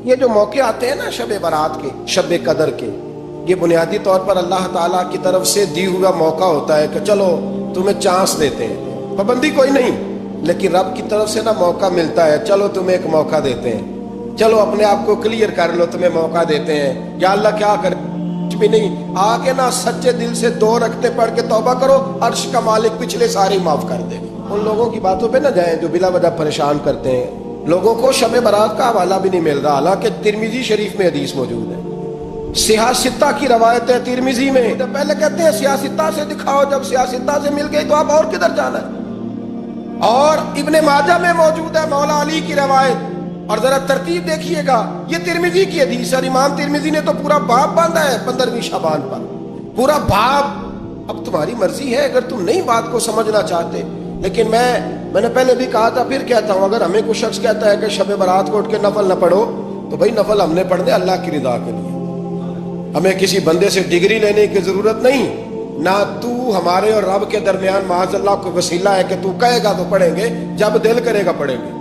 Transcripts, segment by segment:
یہ جو موقع آتے ہیں نا شب برات کے، شب قدر کے، یہ بنیادی طور پر اللہ تعالیٰ کی طرف سے دی ہوا موقع ہوتا ہے کہ چلو تمہیں چانس دیتے ہیں، پابندی کوئی نہیں، لیکن رب کی طرف سے نا موقع ملتا ہے، چلو تمہیں ایک موقع دیتے ہیں، چلو اپنے آپ کو کلیئر کر لو، تمہیں موقع دیتے ہیں۔ یا اللہ کیا کرے؟ کچھ بھی نہیں، آ کے نا سچے دل سے 2 رکعتیں پڑھ کے توبہ کرو، عرش کا مالک پچھلے سارے معاف کر دے گا۔ ان لوگوں کی باتوں پہ نہ جائیں جو بلا وجہ پریشان کرتے ہیں لوگوں کو۔ شب برات کا حوالہ بھی نہیں مل رہا، حالانکہ ترمذی شریف میں حدیث موجود ہے، سیاستہ کی روایت ہے ترمذی میں۔ پہلے کہتے ہیں سیاستہ سے دکھاؤ، جب سیاستہ سے مل گئی تو اب اور کدھر جانا ہے؟ اور ابن ماجہ میں موجود ہے مولا علی کی روایت، اور ذرا ترتیب دیکھیے گا، یہ ترمذی کی حدیث ہے، امام ترمذی نے تو پورا باب باندھا ہے 15ویں شعبان پر، پورا باب۔ اب تمہاری مرضی ہے اگر تم نہیں بات کو سمجھنا چاہتے، لیکن میں نے پہلے بھی کہا تھا، پھر کہتا ہوں، اگر ہمیں کوئی شخص کہتا ہے کہ شب برات کو اٹھ کے نفل نہ پڑھو، تو بھائی نفل ہم نے پڑھنے اللہ کی رضا کے لیے، ہمیں کسی بندے سے ڈگری لینے کی ضرورت نہیں، نہ تو ہمارے اور رب کے درمیان معاذ اللہ کوئی وسیلہ ہے کہ تو کہے گا تو پڑھیں گے، جب دل کرے گا پڑھیں گے،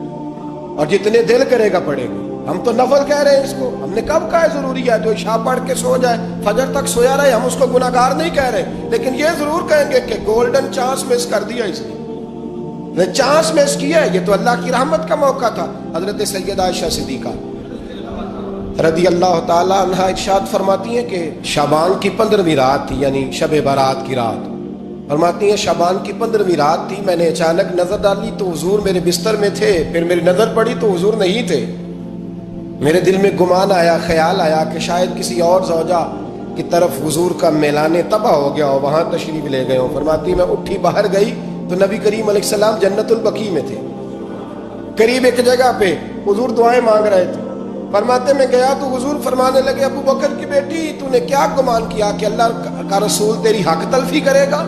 اور جتنے دل کرے گا پڑھیں گے۔ ہم تو نفل کہہ رہے ہیں اس کو، ہم نے کب کہا ہے ضروری ہے؟ جو عشاء پڑھ کے سو جائے فجر تک سویا رہے، ہم اس کو گناہ گار نہیں کہہ رہے، لیکن یہ ضرور کہیں گے کہ گولڈن چانس مس کر دیا اس نے چانس مس کیا ہے، یہ تو اللہ کی رحمت کا موقع تھا۔ حضرت سیدہ عائشہ صدیقہ رضی اللہ تعالی عنہا ارشاد فرماتی ہیں کہ شعبان کی 15ویں رات تھی، یعنی شب برات کی رات، فرماتی ہیں شعبان کی 15ویں رات تھی، میں نے اچانک نظر ڈالی تو حضور میرے بستر میں تھے، پھر میری نظر پڑی تو حضور نہیں تھے، میرے دل میں گمان آیا، خیال آیا کہ شاید کسی اور زوجہ کی طرف حضور کا میلانے تباہ ہو گیا ہو، وہاں تشریف لے گئے ہوں۔ فرماتی میں اٹھی باہر گئی تو نبی کریم علیہ السلام جنت البقیع میں تھے، قریب ایک جگہ پہ حضور دعائیں مانگ رہے تھے۔ فرماتے میں گیا تو حضور فرمانے لگے، ابو بکر کی بیٹی تو نے کیا گمان کیا کہ اللہ کا رسول تیری حق تلفی کرے گا؟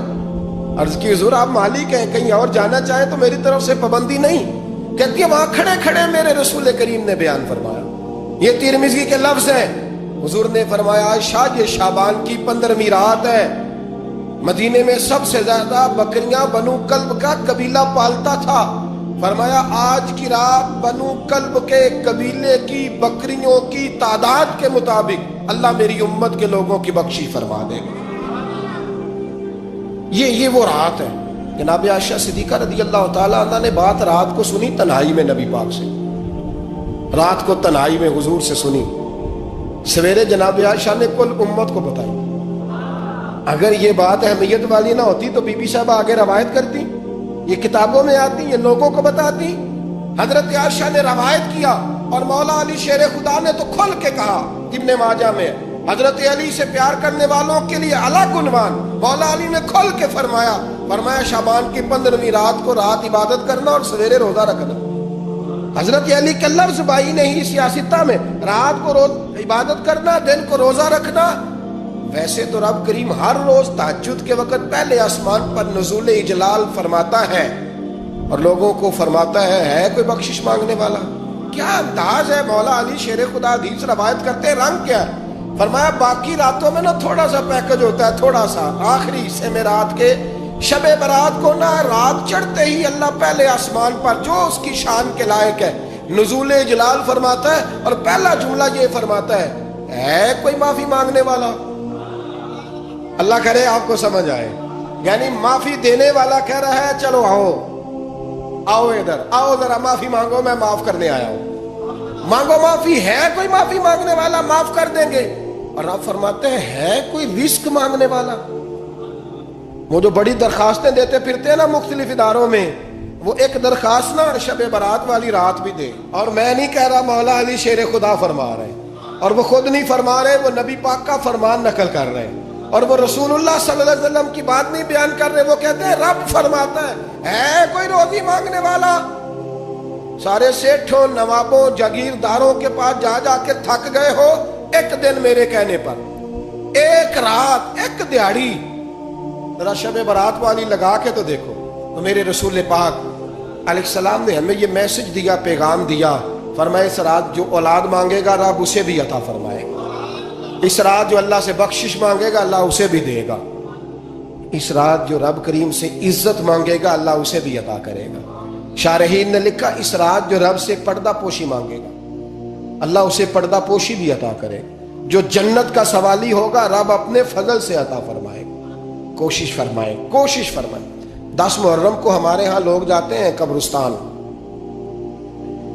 عرض کی حضور آپ مالک ہیں، کہیں اور جانا چاہیں تو میری طرف سے پابندی نہیں۔ کہتی ہے وہاں کھڑے کھڑے میرے رسول کریم نے بیان فرمایا، یہ ترمذی کے لفظ ہیں، حضور نے فرمایا عائشہ یہ شعبان کی 15ویں رات ہے، مدینے میں سب سے زیادہ بکریاں بنو کلب کا قبیلہ پالتا تھا، فرمایا آج کی رات بنو کلب کے قبیلے کی بکریوں کی تعداد کے مطابق اللہ میری امت کے لوگوں کی بخشی فرما دے گا۔ یہ وہ رات ہے۔ جناب عائشہ صدیقہ رضی اللہ تعالیٰ عنہ نے بات رات کو سنی تنہائی میں، نبی پاک سے رات کو تنہائی میں حضور سے سنی، سویرے جناب عائشہ نے کل امت کو بتائی۔ اگر یہ بات اہمیت والی نہ ہوتی تو بی بی صاحب آگے روایت کرتی، یہ کتابوں میں آتی، یہ لوگوں کو بتاتی۔ حضرت عائشہ نے روایت کیا اور مولا علی شیر خدا نے تو کھل کے کہا، ابن ماجہ میں حضرت علی سے پیار کرنے والوں کے لیے الگ عنوان، مولا علی نے کھل کے فرمایا شعبان کی 15ویں رات کو رات عبادت کرنا اور سویرے روزہ رکھنا۔ حضرت علی کے لفظ بائی نہیں سیاستہ میں، رات کو عبادت کرنا، دن کو روزہ رکھنا۔ ویسے تو رب کریم ہر روز تہجد کے وقت پہلے آسمان پر نزول اجلال فرماتا ہے اور لوگوں کو فرماتا ہے کوئی بخشش مانگنے والا؟ کیا انداز ہے مولا علی شیر خدا حدیث روایت کرتے ہیں، رنگ کیا ہے؟ فرمایا باقی راتوں میں نا تھوڑا سا پیکج ہوتا ہے، تھوڑا سا آخری حصے میں رات کے شب برات کو نا رات چڑھتے ہی اللہ پہلے آسمان پر جو اس کی شان کے لائق ہے نزول اجلال فرماتا ہے، اور پہلا جملہ یہ فرماتا ہے کوئی معافی مانگنے والا؟ اللہ کرے آپ کو سمجھ آئے، یعنی معافی دینے والا کہہ رہا ہے چلو آؤ ادھر آؤ ذرا معافی مانگو، میں معاف کرنے آیا ہوں، مانگو معافی، ہے کوئی معافی مانگنے والا؟ معاف کر دیں گے۔ اور آپ فرماتے ہیں ہے کوئی رزق مانگنے والا؟ وہ جو بڑی درخواستیں دیتے پھرتے ہیں نا مختلف اداروں میں، وہ ایک درخواست نا شب برات والی رات بھی دے۔ اور میں نہیں کہہ رہا، مولا علی شیر خدا فرما رہے ہیں، اور وہ خود نہیں فرما رہے، وہ نبی پاک کا فرمان نقل کر رہے ہیں، اور وہ رسول اللہ صلی اللہ علیہ وسلم کی بات نہیں بیان کر رہے، وہ کہتے ہیں رب فرماتا ہے کوئی روزی مانگنے والا؟ سارے سیٹھوں نوابوں جاگیرداروں کے پاس جا جا کے تھک گئے ہو، ایک دن میرے کہنے پر، ایک رات، ایک دیہڑی ذرا شب برات والی لگا کے تو دیکھو۔ تو میرے رسول پاک علیہ السلام نے ہمیں یہ میسج دیا، پیغام دیا، فرمایا اس رات جو اولاد مانگے گا رب اسے بھی عطا فرمائے گا، اس رات جو اللہ سے بخشش مانگے گا اللہ اسے بھی دے گا، اس رات جو رب کریم سے عزت مانگے گا اللہ اسے بھی عطا کرے گا۔ شارحین نے لکھا اس رات جو رب سے پردہ پوشی مانگے گا، اللہ اسے پردہ پوشی بھی عطا کرے. جو جنت کا سوالی ہوگا رب اپنے فضل سے عطا فرمائے. کوشش فرمائے, کوشش فرمائے. 10 محرم کو ہمارے ہاں لوگ جاتے ہیں قبرستان,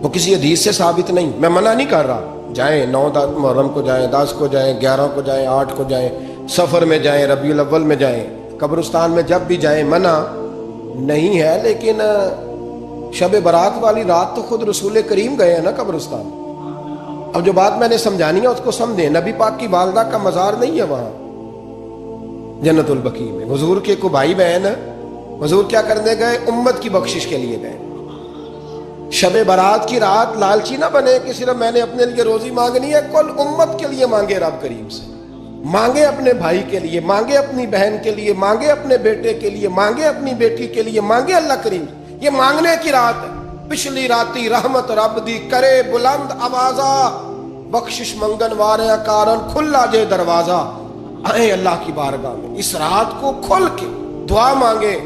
وہ کسی حدیث سے ثابت نہیں, میں منع نہیں کر رہا, جائیں 9 محرم کو جائیں, 10 کو جائیں, 11 کو جائیں, 8 کو جائیں, سفر میں جائیں, ربیع الاول میں جائیں, قبرستان میں جب بھی جائیں, منع نہیں ہے. لیکن شب برات والی رات تو خود رسول کریم گئے ہیں نا قبرستان. اب جو بات میں نے سمجھانی ہے اس کو سمجھیں. نبی پاک کی والدہ کا مزار نہیں ہے وہاں جنت البقیع میں. حضور کے کو بھائی بہن, حضور کیا کرنے گئے؟ امت کی بخشش کے لیے گئے. شب برات کی رات لالچی نہ بنے کہ صرف میں نے اپنے لیے روزی مانگنی ہے. کل امت کے لیے مانگے رب کریم سے, مانگے اپنے بھائی کے لیے, مانگے اپنی بہن کے لیے, مانگے اپنے بیٹے کے لیے, مانگے اپنی بیٹی کے لیے, مانگے اللہ کریم. یہ مانگنے کی رات ہے. پچھلی راتی رحمت رب دی کرے بلند آوازہ, بخشش منگن وارے کارن کھلا جے دروازہ. آئیں اللہ کی بارگاہ میں اس رات کو کھل کے دعا مانگے,